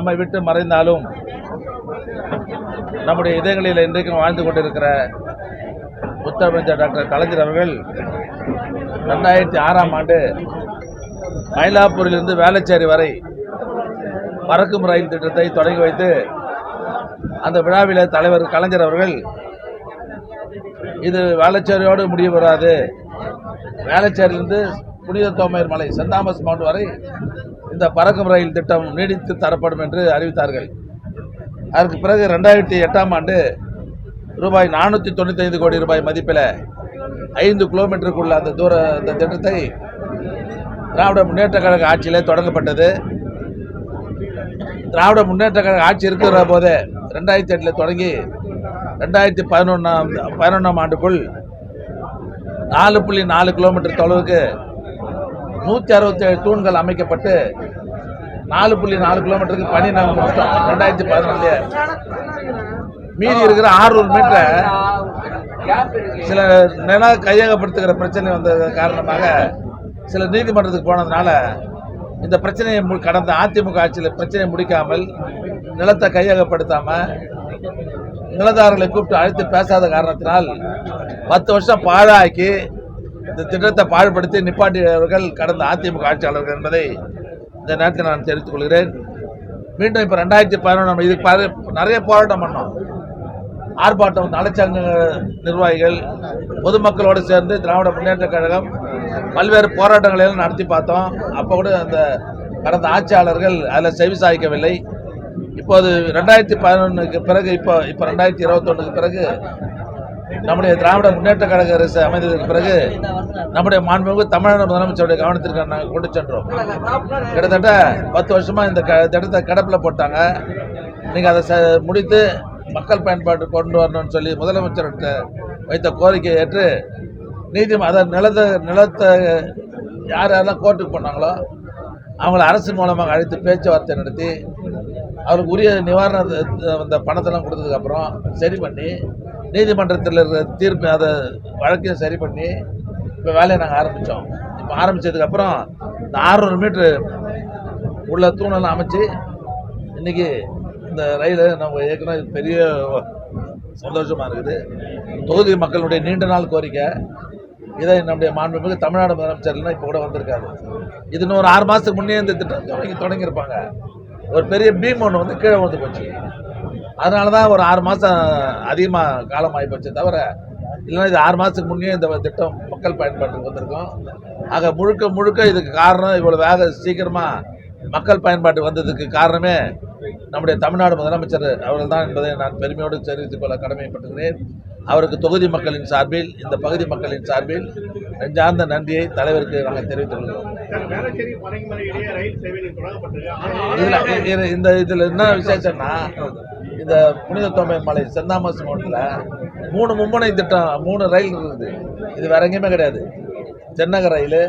நம்மை விட்டு மறைந்தாலும் நம்முடைய இதயங்களில் இன்றைக்கும் வாழ்ந்து கொண்டிருக்கிற முத்தமிழர் டாக்டர் கலைஞர் அவர்கள் 2006ஆம் ஆண்டு மயிலாப்பூரிலிருந்து வேளச்சேரி வரை பறக்கும் ரயில் திட்டத்தை தொடங்கி வைத்து அந்த விழாவில் தலைவர் கலைஞர் அவர்கள் இது வேளச்சேரியோடு முடிவு வராது, வேளச்சேரியிலிருந்து புனித தோமையர் மலை சென்ட் தாமஸ் மவுண்ட் வரை இந்த பறக்கும் ரயில் திட்டம் நீடித்து தரப்படும் என்று அறிவித்தார்கள். அதற்கு பிறகு 2008ஆம் ஆண்டு ரூபாய் 495 கோடி ரூபாய் மதிப்பில் 5 கிலோமீட்டருக்குள்ள அந்த திட்டத்தை திராவிட முன்னேற்ற கழக ஆட்சியிலே தொடங்கப்பட்டது. திராவிட முன்னேற்ற கழக ஆட்சி இருக்கிற போதே 2008 தொடங்கி 2011ஆம் ஆண்டுக்குள் 4.4 கிலோமீட்டர் தொலைவுக்கு 167 தூண்கள் அமைக்கப்பட்டு 4.4 கிலோமீட்டருக்கு பணி நாங்கள் முடிச்சிட்டோம் 2014. மீதி இருக்கிற 600 மீட்டரை சில நில கையகப்படுத்துகிற பிரச்சனை வந்த காரணமாக சில நீதிமன்றத்துக்கு போனதுனால இந்த பிரச்சனையை கடந்த அதிமுக ஆட்சியில் பிரச்சனையை முடிக்காமல் நிலத்தை கையகப்படுத்தாமல் நிலதாரர்களை கூப்பிட்டு அழைத்து பேசாத காரணத்தினால் 10 வருஷம் பாழாக்கி இந்த திட்டத்தை பாழ்படுத்தி நிப்பாட்டியவர்கள் கடந்த அதிமுக ஆட்சியாளர்கள் என்பதை இந்த நேரத்தில் நான் தெரிவித்துக் கொள்கிறேன். மீண்டும் இப்போ 2011 இதுக்கு நிறைய போராட்டம் பண்ணோம், ஆர்ப்பாட்டம், நலச்சங்க நிர்வாகிகள் பொதுமக்களோடு சேர்ந்து திராவிட முன்னேற்ற கழகம் பல்வேறு போராட்டங்களையும் நடத்தி பார்த்தோம். அப்போ கூட அந்த கடந்த ஆட்சியாளர்கள் அதில் செவி சாய்க்கவில்லை. இப்போது 2011க்கு பிறகு இப்போ 2021க்கு பிறகு நம்முடைய திராவிட முன்னேற்ற கழக அரசு அமைந்ததற்கு பிறகு நம்முடைய மாண்புமிகு தமிழ்நாடு முதலமைச்சருடைய கவனத்திற்கு நாங்கள் கொண்டு சென்றோம். கிட்டத்தட்ட 10 வருஷமாக இந்த திட்டத்தை கிடப்பில் போட்டாங்க. நீங்கள் அதை முடித்து மக்கள் பயன்பாட்டு கொண்டு வரணும்னு சொல்லி முதலமைச்சர்கிட்ட வைத்த கோரிக்கையை ஏற்று அதை நிலத்தை யாரெல்லாம் கோர்ட்டுக்கு போனாங்களோ அவங்கள அரசு மூலமாக அழைத்து பேச்சுவார்த்தை நடத்தி அவருக்கு உரிய நிவாரண அந்த பணத்தெல்லாம் கொடுத்ததுக்கப்புறம் சரி பண்ணி நீதிமன்றத்தில் இருக்கிற தீர்ப்பு அதை வழக்கையும் சரி பண்ணி இப்போ வேலையை நாங்கள் ஆரம்பித்தோம். இப்போ ஆரம்பித்ததுக்கப்புறம் இந்த 600 மீட்ரு உள்ள தூணெல்லாம் அமைச்சு இன்றைக்கி இந்த ரயிலை நம்ம ஏற்கனவே பெரிய சந்தோஷமாக இருக்குது. தொகுதி மக்களுடைய நீண்ட நாள் கோரிக்கை. இதை நம்முடைய மாண்புமிகு தமிழ்நாடு முதலமைச்சர்லாம் இப்போ கூட வந்திருக்காரு. இது இன்னொரு 6 மாதத்துக்கு முன்னே இந்த திட்டம் தொடங்கியிருப்பாங்க. ஒரு பெரிய பீம் ஒன்று வந்து கீழே வந்து போச்சு. அதனால தான் ஒரு 6 மாதம் அதிகமாக காலம் ஆகிப்போச்சு தவிர இல்லைன்னா இது 6 மாதத்துக்கு முன்னே இந்த திட்டம் மக்கள் பயன்பாட்டுக்கு வந்திருக்கும். ஆக முழுக்க இதுக்கு காரணம் இவ்வளோ சீக்கிரமாக மக்கள் பயன்பாட்டு வந்ததுக்கு காரணமே நம்முடைய தமிழ்நாடு முதலமைச்சர் அவர்கள் தான் என்பதை நான் பெருமையோடு தெரிவித்துக் கொள்ள கடமைப்பட்டுகிறேன். அவருக்கு தொகுதி மக்களின் சார்பில், இந்த பகுதி மக்களின் சார்பில் நெஞ்சார்ந்த நன்றியை தலைவருக்கு நாங்கள் தெரிவித்துக் கொள்கிறோம். இதில் என்ன விசேஷம்னா, இந்த புனித தோமையர் மலை சென்ட் தாமஸ் மவுண்ட்ல 3 மும்முனை திட்டம் 3 ரயில் இருக்குது. இது வேற எங்கேயுமே கிடையாது. தென்னக ரயில்,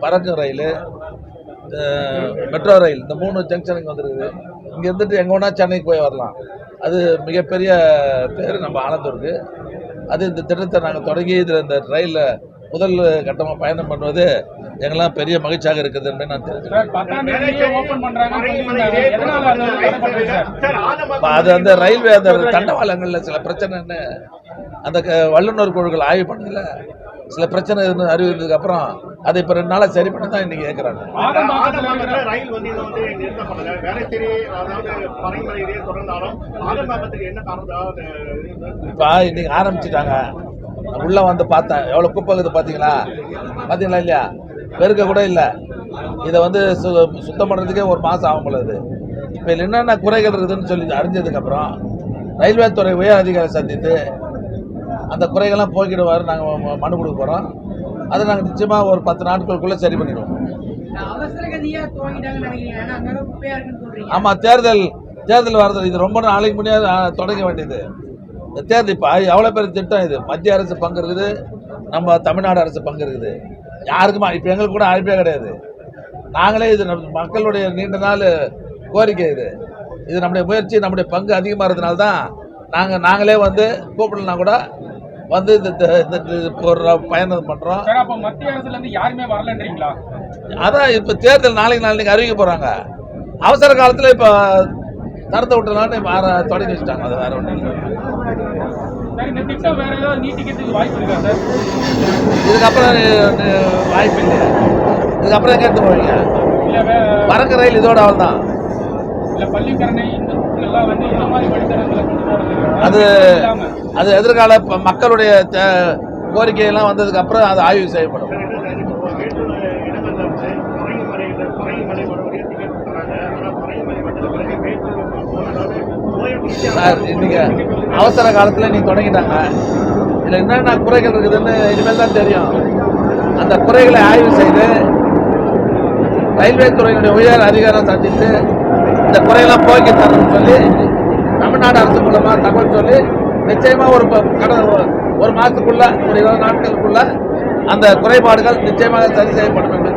பறக்கும் ரயில், மெட்ரோ ரயில், இந்த 3 ஜங்ஷனுக்கு வந்துருக்குது. இங்கே இருந்துட்டு எங்கே வேணா சென்னைக்கு போய் வரலாம். அது மிகப்பெரிய பேர் நம்ம ஆனந்தூருக்கு. அது இந்த திட்டத்தை நாங்கள் தொடங்கி இதில் இந்த ரயிலில் முதல் கட்டமாக பயணம் பண்ணுவது எங்கெல்லாம் பெரிய மகிழ்ச்சியாக இருக்குது என்று நான் தெரிஞ்சுக்கிறேன். அது அந்த ரயில்வே அந்த தண்டவாளங்களில் சில பிரச்சனைன்னு அந்த வல்லுநர் குழுக்கள் ஆய்வு பண்ணதில் சில பிரச்சனை அறிவித்ததுக்கு அப்புறம் அதை இப்போ 2 நாளாக சரி பண்ணி தான் இன்னைக்கு கேட்குறாங்க. இப்போ இன்னைக்கு ஆரம்பிச்சுட்டாங்க. உள்ள வந்து பார்த்தேன், எவ்வளோ குப்பை இருக்குது பார்த்தீங்களா இல்லையா? பெருக்க கூட இல்லை. இதை வந்து சுத்தம் பண்ணுறதுக்கே 1 மாதம் ஆகும் போல. இது இப்போ என்னென்ன குறைகள் இருக்குதுன்னு சொல்லி அறிஞ்சதுக்கப்புறம் ரயில்வே துறை உயர் அதிகாரி சந்தித்து அந்த குறைகள்லாம் போக்கிடுவார். நாங்கள் மனு கொடுக்க போகிறோம். அதை நாங்கள் நிச்சயமாக ஒரு 10 நாட்களுக்குள்ளே சரி பண்ணிடுவோம். ஆமாம், தேர்தல் வரது இது ரொம்ப நாளைக்கு முன்னாடி தொடங்க வேண்டியது. இந்த தேர்தல் இப்போ எவ்வளோ பேர் திட்டம், இது மத்திய அரசு பங்கு இருக்குது, நம்ம தமிழ்நாடு அரசு பங்கு இருக்குது. யாருக்குமா இப்போ எங்களுக்கு கூட அழைப்பே கிடையாது. நாங்களே இது மக்களுடைய நீண்ட நாள் கோரிக்கை. இது நம்முடைய முயற்சி, நம்முடைய பங்கு அதிகமாக இருந்ததுனால தான் நாங்களே வந்து கூப்பிடலாம் கூட வந்து இந்த பயணம் பண்றோம். மத்திய அரசுல இருந்து யாருமே வரலன்றீங்களா? அதான் இப்ப தேர்தல் நாளைக்கு அறிவிக்க போறாங்க. அவசர காலத்துல இப்ப தரத்தை விட்டலான்னு தொடங்கி வச்சுட்டாங்க. அது வேற ஒன்றும் இல்லை. இந்த திட்டம் வேற ஏதாவது நீட்டிக்கிறதுக்கு வாய்ப்பு இருக்கா சார்? இதுக்கப்புறம் வாய்ப்பு இல்லை. இதுக்கப்புறம் எங்கே எடுத்து போவீங்க? இல்லை பறக்க ரயில் இதோட அவள் தான். இல்லை பள்ளிக்கரணை எல்லாம் வந்து இந்த மாதிரி வழித்தடங்களை கொண்டு போகிறது அது அது எதிர்கால மக்களுடைய கோரிக்கையெல்லாம் வந்ததுக்கு அப்புறம் அது ஆய்வு செய்யப்படும். சார் இன்னைக்கு அவசர காலத்தில் நீ தொடங்கிட்டாங்க. இதில் என்னென்ன குறைகள் இருக்குதுன்னு இனிமேல் தான் தெரியும். அந்த குறைகளை ஆய்வு செய்து ரயில்வே துறையினுடைய உயர் அதிகாரம் சந்தித்து இந்த குறையெல்லாம் போக்கி தரணும்னு சொல்லி தமிழ்நாடு அரசு மூலமாக தகவல் சொல்லி நிச்சயமாக ஒரு மாதத்துக்குள்ள ஒரு 20 நாட்களுக்குள்ள அந்த குறைபாடுகள் நிச்சயமாக சரி செய்யப்படும் என்று